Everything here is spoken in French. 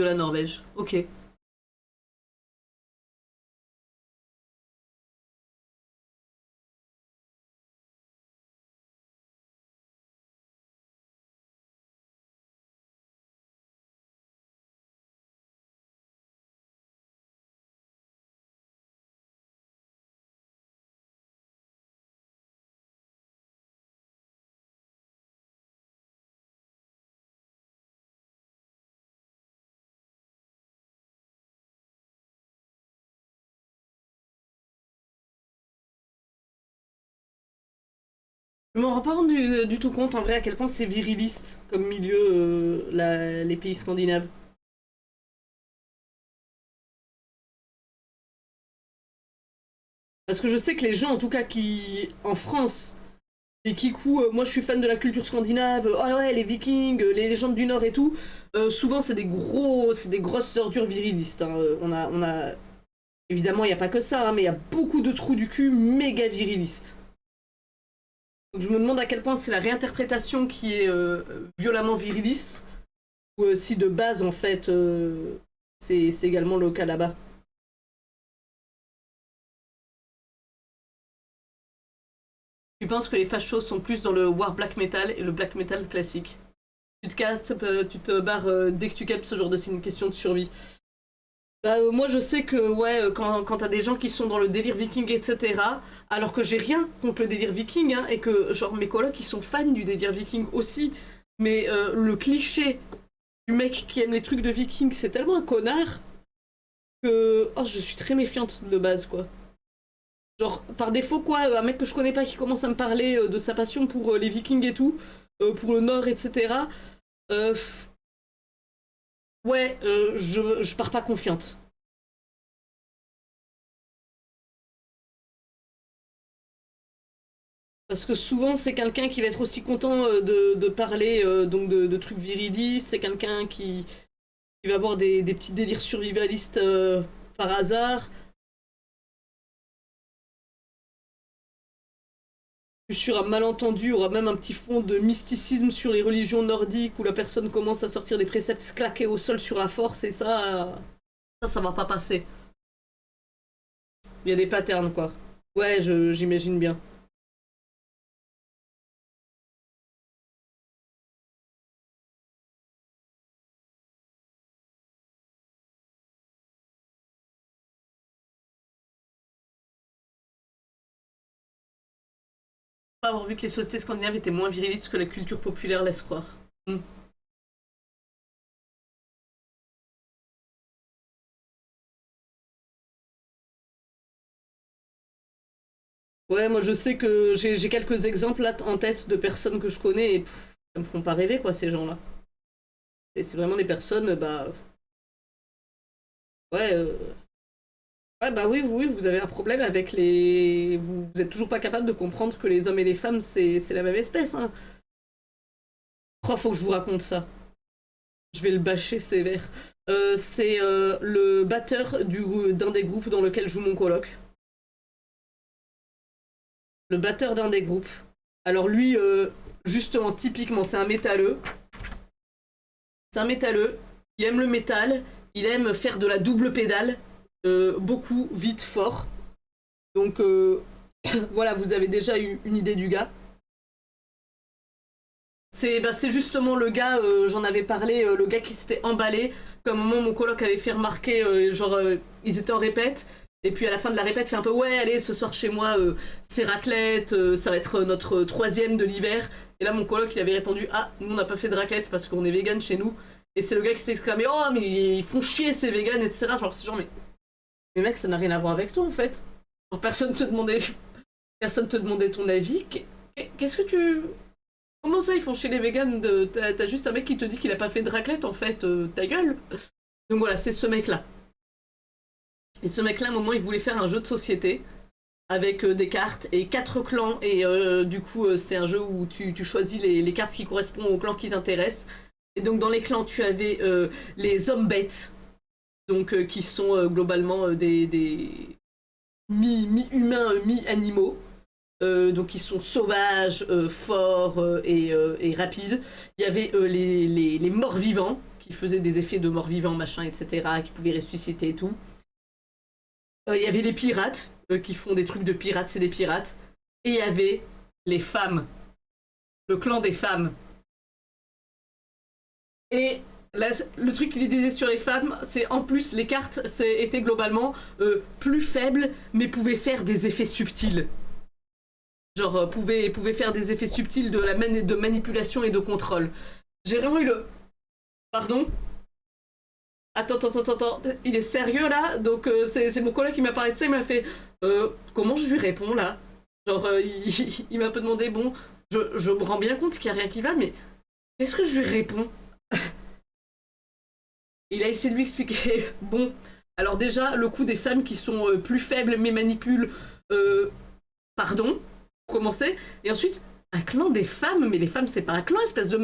De la Norvège. Ok. Je m'en rends pas rendu du tout compte en vrai à quel point c'est viriliste comme milieu les pays scandinaves. Parce que je sais que les gens en tout cas qui en France et Kikou, moi je suis fan de la culture scandinave, oh ouais les Vikings, les légendes du Nord et tout, souvent c'est des grosses ordures virilistes. Hein. Évidemment il n'y a pas que ça, hein, mais il y a beaucoup de trous du cul méga virilistes. Donc je me demande à quel point c'est la réinterprétation qui est violemment viriliste, ou si de base en fait c'est également le cas là-bas. Tu penses que les fachos sont plus dans le war black metal et le black metal classique? Tu te casses, tu te barres dès que tu captes ce genre de c'est une question de survie. Bah, moi je sais que ouais, quand t'as des gens qui sont dans le délire viking, etc., alors que j'ai rien contre le délire viking, hein, et que genre mes colocs ils sont fans du délire viking aussi, mais le cliché du mec qui aime les trucs de viking c'est tellement un connard que oh, je suis très méfiante de base quoi. Genre par défaut quoi, un mec que je connais pas qui commence à me parler de sa passion pour les vikings et tout, pour le nord, etc. Euh, ouais, je pars pas confiante. Parce que souvent, c'est quelqu'un qui va être aussi content de parler donc de trucs virilistes. C'est quelqu'un qui va avoir des petits délires survivalistes par hasard. Sur un malentendu, aura même un petit fond de mysticisme sur les religions nordiques où la personne commence à sortir des préceptes claqués au sol sur la force et ça va pas passer. Il y a des patterns, quoi. Ouais, j'imagine bien. Pas avoir vu que les sociétés scandinaves étaient moins virilistes que la culture populaire laisse croire. Hmm. Ouais, moi je sais que j'ai quelques exemples là en tête de personnes que je connais et ça me font pas rêver quoi ces gens-là. Et c'est vraiment des personnes, bah ouais, ouais bah oui, oui, vous avez un problème avec les, vous êtes toujours pas capable de comprendre que les hommes et les femmes c'est la même espèce. Hein. Oh, faut que je vous raconte ça. Je vais le bâcher sévère. C'est le batteur d'un des groupes dans lequel joue mon coloc. Le batteur d'un des groupes. Alors lui, justement, typiquement, c'est un métalleux. C'est un métalleux. Il aime le métal. Il aime faire de la double pédale. Beaucoup, vite, fort. Donc voilà, vous avez déjà eu une idée du gars. C'est justement le gars, j'en avais parlé, le gars qui s'était emballé. Comme au moment mon coloc avait fait remarquer, genre, ils étaient en répète. Et puis à la fin de la répète, fait un peu ouais, allez, ce soir chez moi, c'est raclette, ça va être notre troisième de l'hiver. Et là, mon coloc, il avait répondu ah, nous on n'a pas fait de raclette parce qu'on est vegan chez nous. Et c'est le gars qui s'est exclamé oh, mais ils font chier ces vegans, etc. Alors c'est genre, mais mec, ça n'a rien à voir avec toi en fait. Genre, personne te demandait ton avis. Qu'est-ce que tu. Comment ça, ils font chez les vegans t'as juste un mec qui te dit qu'il a pas fait de raclette en fait, ta gueule. Donc voilà, c'est ce mec-là. Et ce mec-là, à un moment, il voulait faire un jeu de société avec des cartes et quatre clans. Et du coup, c'est un jeu où tu choisis les cartes qui correspondent au clan qui t'intéresse. Et donc, dans les clans, tu avais les hommes bêtes, donc qui sont globalement des mi-humains, mi-animaux. Donc, ils sont sauvages, forts et rapides. Il y avait les morts-vivants, qui qui faisait des effets de mort-vivant, machin, etc., qui pouvait ressusciter et tout. Il y avait les pirates, qui font des trucs de pirates, c'est des pirates. Et il y avait les femmes, le clan des femmes. Et là, le truc qu'il disait sur les femmes, c'est en plus, les cartes étaient globalement plus faibles, mais pouvaient faire des effets subtils. Genre, pouvaient faire des effets subtils de manipulation et de contrôle. J'ai vraiment eu le... Pardon? Attends, il est sérieux là? Donc c'est mon collègue qui m'a parlé de ça, il m'a fait comment je lui réponds là? Genre il m'a un peu demandé, bon, je me rends bien compte qu'il n'y a rien qui va, mais qu'est-ce que je lui réponds? Il a essayé de lui expliquer, bon, alors déjà, le coup des femmes qui sont plus faibles mais manipulent, pardon, pour commencer, et ensuite, un clan des femmes, mais les femmes c'est pas un clan, espèce de